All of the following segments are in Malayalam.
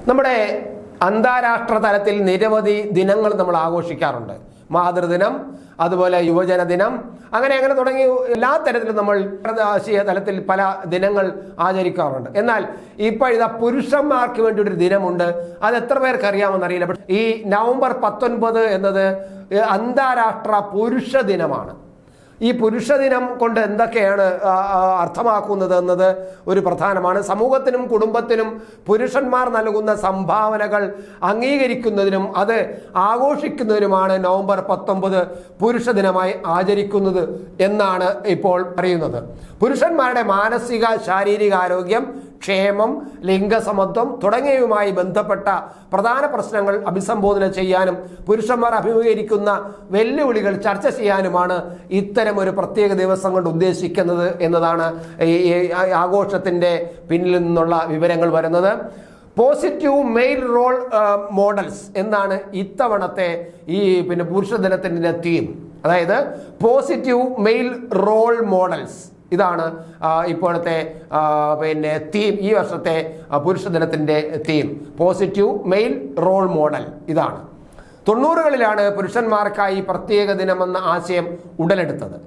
നമ്മുടെ അന്താരാഷ്ട്ര തലത്തിൽ നിരവധി ദിനങ്ങൾ നമ്മൾ ആഘോഷിക്കാറുണ്ട്. മാതൃദിനം, അതുപോലെ യുവജന ദിനം, അങ്ങനെ തുടങ്ങി എല്ലാ തരത്തിലും നമ്മൾ ദേശീയ തലത്തിൽ പല ദിനങ്ങൾ ആചരിക്കാറുണ്ട്. എന്നാൽ ഇപ്പോൾ ഇതാ പുരുഷന്മാർക്ക് വേണ്ടി ഒരു ദിനമുണ്ട്. അത് എത്ര പേർക്ക് അറിയാമെന്നറിയില്ല. ഈ നവംബർ 19 എന്നത് അന്താരാഷ്ട്ര പുരുഷ ദിനമാണ്. ഈ പുരുഷ ദിനം കൊണ്ട് എന്തൊക്കെയാണ് അർത്ഥമാക്കുന്നത് എന്നത് ഒരു പ്രധാനമാണ്. സമൂഹത്തിനും കുടുംബത്തിനും പുരുഷന്മാർ നൽകുന്ന സംഭാവനകൾ അംഗീകരിക്കുന്നതിനും അത് ആഘോഷിക്കുന്നതിനുമാണ് നവംബർ 19 പുരുഷ ദിനമായി ആചരിക്കുന്നത് എന്നാണ് ഇപ്പോൾ പറയുന്നത്. പുരുഷന്മാരുടെ മാനസിക ശാരീരിക ആരോഗ്യം, ക്ഷേമം, ലിംഗസമത്വം തുടങ്ങിയവയുമായി ബന്ധപ്പെട്ട പ്രധാന പ്രശ്നങ്ങൾ അഭിസംബോധന ചെയ്യാനും പുരുഷന്മാർ അഭിമുഖീകരിക്കുന്ന വെല്ലുവിളികൾ ചർച്ച ചെയ്യാനുമാണ് ഇത്തരം ഒരു പ്രത്യേക ദിവസം കൊണ്ട് ഉദ്ദേശിക്കുന്നത് എന്നതാണ് ഈ ആഘോഷത്തിൻ്റെ പിന്നിൽ നിന്നുള്ള വിവരങ്ങൾ വരുന്നത്. പോസിറ്റീവ് മെയിൽ റോൾ മോഡൽസ് എന്നാണ് ഇത്തവണത്തെ ഈ പുരുഷ ദിനത്തിൻ്റെ തീം. അതായത് പോസിറ്റീവ് മെയിൽ റോൾ മോഡൽസ്, ഇതാണ് ഇപ്പോഴത്തെ തീം, ഈ വർഷത്തെ പുരുഷ ദിനത്തിൻ്റെ theme. Positive male role model ഇതാണ്. 90കളിലാണ് പുരുഷന്മാർക്കായി പ്രത്യേക ദിനമെന്ന ആശയം ഉടലെടുത്തത്.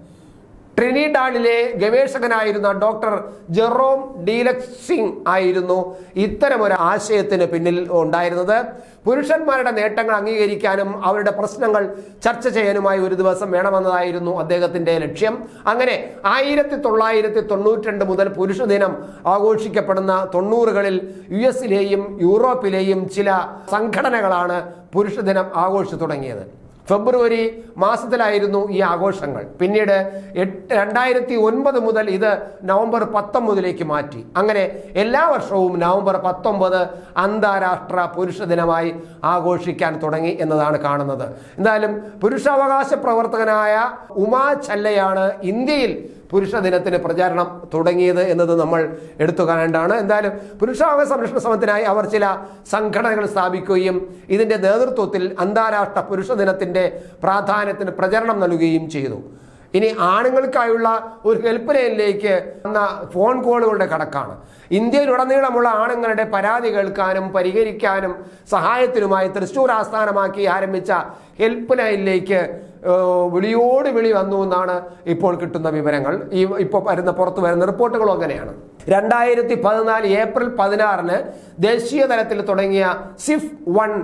ട്രിനിഡാഡിലെ ഗവേഷകനായിരുന്ന ഡോക്ടർ ജെറോം ഡീലക്സിംഗ് ആയിരുന്നു ഇത്തരമൊരു ആശയത്തിന് പിന്നിൽ ഉണ്ടായിരുന്നത്. പുരുഷന്മാരുടെ നേട്ടങ്ങൾ അംഗീകരിക്കാനും അവരുടെ പ്രശ്നങ്ങൾ ചർച്ച ചെയ്യാനുമായി ഒരു ദിവസം വേണമെന്നതായിരുന്നു അദ്ദേഹത്തിൻ്റെ ലക്ഷ്യം. അങ്ങനെ 1992 മുതൽ പുരുഷ ദിനം ആഘോഷിക്കപ്പെടുന്ന 90കളിൽ US-ലെയും യൂറോപ്പിലെയും ചില സംഘടനകളാണ് പുരുഷ ദിനം ആഘോഷിച്ചു തുടങ്ങിയത്. ഫെബ്രുവരി മാസത്തിലായിരുന്നു ഈ ആഘോഷങ്ങൾ. പിന്നീട് 2009 മുതൽ ഇത് നവംബർ 19 മാറ്റി. അങ്ങനെ എല്ലാ വർഷവും നവംബർ 19 അന്താരാഷ്ട്ര പുരുഷ ദിനമായി ആഘോഷിക്കാൻ തുടങ്ങി എന്നതാണ് കാണുന്നത്. എന്തായാലും പുരുഷാവകാശ പ്രവർത്തകനായ ഉമാ ചല്ലയാണ് ഇന്ത്യയിൽ പുരുഷ ദിനത്തിന് പ്രചാരണം തുടങ്ങിയത് എന്നത് നമ്മൾ എടുത്തു കാണേണ്ടതാണ്. എന്തായാലും പുരുഷാവകാശ സംരക്ഷണ ശ്രമത്തിനായി അവർ ചില സംഘടനകൾ സ്ഥാപിക്കുകയും ഇതിൻ്റെ നേതൃത്വത്തിൽ അന്താരാഷ്ട്ര പുരുഷ ദിനത്തിൻ്റെ പ്രാധാന്യത്തിന് പ്രചരണം നൽകുകയും ചെയ്തു. ഇനി ആണുങ്ങൾക്കായുള്ള ഒരു ഹെൽപ്പ് ലൈനിലേക്ക് വന്ന ഫോൺ കോളുകളുടെ കണക്കാണ്. ഇന്ത്യയിലുടനീളമുള്ള ആണുങ്ങളുടെ പരാതി കേൾക്കാനും പരിഹരിക്കാനും സഹായത്തിനുമായി തൃശ്ശൂർ ആസ്ഥാനമാക്കി ആരംഭിച്ച ഹെൽപ്പ് ലൈനിലേക്ക് വിളിയോട് വിളി വന്നു എന്നാണ് ഇപ്പോൾ കിട്ടുന്ന വിവരങ്ങൾ. ഇപ്പോൾ പുറത്തു വരുന്ന റിപ്പോർട്ടുകളും അങ്ങനെയാണ്. 2014 ഏപ്രിൽ 16 ദേശീയ തലത്തിൽ തുടങ്ങിയ SIF 1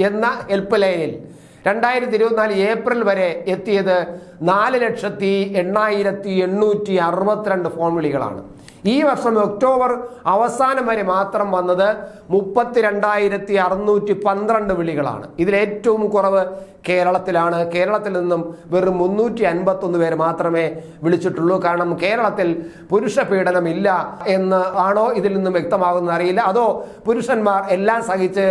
എന്ന ഹെൽപ്പ് ലൈനിൽ 2024 ഏപ്രിൽ വരെ എത്തിയത് 4,80,862 ഫോൺ വിളികളാണ്. ഈ വർഷം ഒക്ടോബർ അവസാനം വരെ മാത്രം വന്നത് 32,612 വിളികളാണ്. ഇതിലേറ്റവും കുറവ് കേരളത്തിലാണ്. കേരളത്തിൽ നിന്നും വെറും 351 പേര് മാത്രമേ വിളിച്ചിട്ടുള്ളൂ. കാരണം കേരളത്തിൽ പുരുഷ പീഡനം ഇല്ല എന്ന് ആണോ ഇതിൽ നിന്നും വ്യക്തമാകുന്നത് അറിയില്ല. അതോ പുരുഷന്മാർ എല്ലാം സഹിച്ച്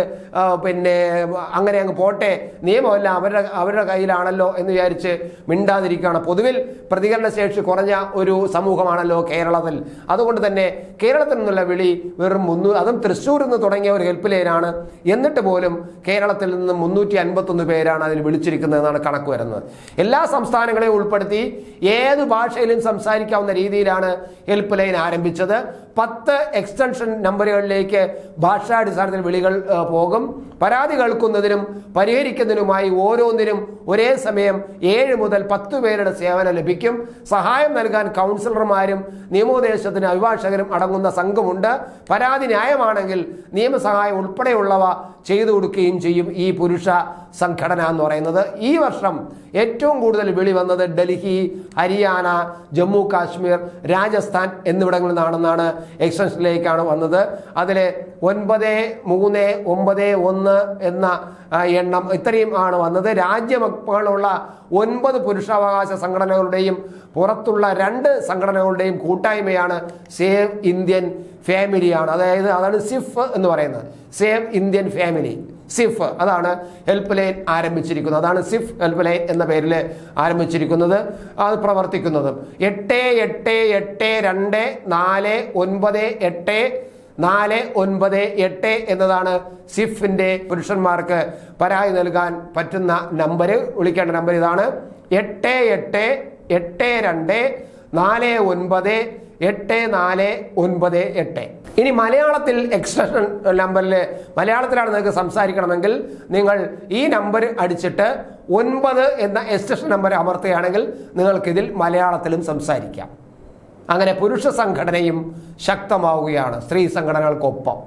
അങ്ങനെ അങ്ങ് പോട്ടെ, നിയമമല്ല അവരുടെ കയ്യിലാണല്ലോ എന്ന് വിചാരിച്ച് മിണ്ടാതിരിക്കുകയാണ്. പൊതുവിൽ പ്രതികരണശേഷി കുറഞ്ഞ ഒരു സമൂഹമാണല്ലോ കേരളത്തിൽ. അതുകൊണ്ട് തന്നെ കേരളത്തിൽ നിന്നുള്ള വിളി വെറും അതും തൃശ്ശൂരിൽ നിന്ന് തുടങ്ങിയ ഒരു ഹെൽപ്പ് ലൈനാണ്. എന്നിട്ട് പോലും കേരളത്തിൽ നിന്ന് 351 പേരാണ് അതിൽ വിളിച്ചിരിക്കുന്നതെന്നാണ് കണക്ക് വരുന്നത്. എല്ലാ സംസ്ഥാനങ്ങളെയും ഉൾപ്പെടുത്തി ഏത് ഭാഷയിലും സംസാരിക്കാവുന്ന രീതിയിലാണ് ഹെൽപ്പ് ലൈൻ ആരംഭിച്ചത്. 10 എക്സ്റ്റൻഷൻ നമ്പറുകളിലേക്ക് ഭാഷാടിസ്ഥാനത്തിൽ വിളികൾ പോകും. പരാതി കേൾക്കുന്നതിനും പരിഹരിക്കുന്നതിനുമായി ഓരോന്നിനും ഒരേ സമയം 7 മുതൽ 10 പേരുടെ സേവനം ലഭിക്കും. സഹായം നൽകാൻ കൗൺസിലർമാരും നിയമോപദേശത്തിന് അഭിഭാഷകരും അടങ്ങുന്ന സംഘമുണ്ട്. പരാതി ന്യായമാണെങ്കിൽ നിയമസഹായം ഉൾപ്പെടെയുള്ളവ ചെയ്തു കൊടുക്കുകയും ചെയ്യും ഈ പുരുഷ സംഘടന എന്ന് പറയുന്നത്. ഈ വർഷം ഏറ്റവും കൂടുതൽ വിളി വന്നത് ഡൽഹി, ഹരിയാന, ജമ്മു കാശ്മീർ, രാജസ്ഥാൻ എന്നിവിടങ്ങളിൽ നിന്നാണെന്നാണ് എക്സ്റ്റൻഷനിലേക്കാണ് വന്നത്. അതിൽ 9391 എന്ന എണ്ണം ഇത്രയും ആണ് വന്നത്. രാജ്യമെങ്ങുള്ള 9 പുരുഷാവകാശ സംഘടനകളുടെയും പുറത്തുള്ള 2 സംഘടനകളുടെയും കൂട്ടായ്മയാണ് സേവ് ഇന്ത്യൻ ഫാമിലിയാണ്. അതാണ് സിഫ് എന്ന് പറയുന്നത്. സേവ് ഇന്ത്യൻ ഫാമിലി, സിഫ്, അതാണ് ഹെൽപ്പ് ലൈൻ ആരംഭിച്ചിരിക്കുന്നത്. അതാണ് സിഫ് ഹെൽപ്പ് ലൈൻ എന്ന പേരിൽ ആരംഭിച്ചിരിക്കുന്നത്. അത് പ്രവർത്തിക്കുന്നത് 8882498498 എന്നതാണ് സിഫിൻ്റെ പുരുഷന്മാർക്ക് പരാതി നൽകാൻ പറ്റുന്ന നമ്പർ. വിളിക്കേണ്ട നമ്പർ ഇതാണ് 888249 8498. ഇനി മലയാളത്തിൽ എക്സ്റ്റൻഷൻ നമ്പറിൽ മലയാളത്തിലാണ് നിങ്ങൾക്ക് സംസാരിക്കണമെങ്കിൽ നിങ്ങൾ ഈ നമ്പർ അടിച്ചിട്ട് 9 എന്ന എക്സ്റ്റൻഷൻ നമ്പർ അമർത്തുകയാണെങ്കിൽ നിങ്ങൾക്കിതിൽ മലയാളത്തിലും സംസാരിക്കാം. അങ്ങനെ പുരുഷ സംഘടനയും ശക്തമാവുകയാണ് സ്ത്രീ സംഘടനകൾക്കൊപ്പം.